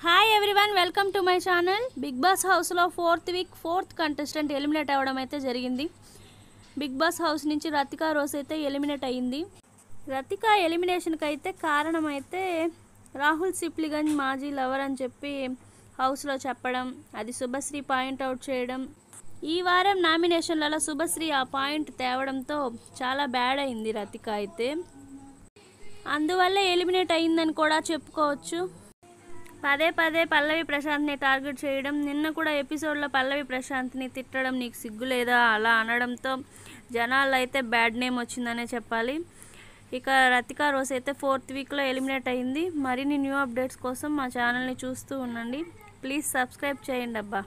Hi everyone, welcome to my channel. Bigg Boss హౌస్లో fourth week fourth contestant eliminate అవ్వడం అయితే జరిగింది. Big boss house నుంచి Rathika rose అయితే ఎలిమినేట్ అయ్యింది. రతికా ఎలిమినేషన్కి అయితే కారణం అయితే రాహుల్ సిప్లిగంజ్ మాజీ లవర్ అని చెప్పి హౌస్లో చెప్పడం, అది శుభశ్రీ పాయింట్అవుట్ చేయడం. ఈ వారం నామినేషన్లలో శుభశ్రీ ఆ పాయింట్ తేవడంతో చాలా బ్యాడ్ అయింది రతిక అయితే. అందువల్ల ఎలిమినేట్ అయ్యిందని కూడా చెప్పుకోవచ్చు. పదే పదే పల్లవి ప్రశాంత్ని టార్గెట్ చేయడం, నిన్న కూడా ఎపిసోడ్లో పల్లవి ప్రశాంత్ని తిట్టడం, నీకు సిగ్గు లేదా అలా అనడంతో జనాల్లో అయితే బ్యాడ్ నేమ్ వచ్చిందనే చెప్పాలి. ఇక రతికా రోజ్ అయితే ఫోర్త్ వీక్లో ఎలిమినేట్ అయ్యింది. మరిన్ని న్యూ అప్డేట్స్ కోసం మా ఛానల్ని చూస్తూ ఉండండి. ప్లీజ్ సబ్స్క్రైబ్ చేయండి అబ్బా.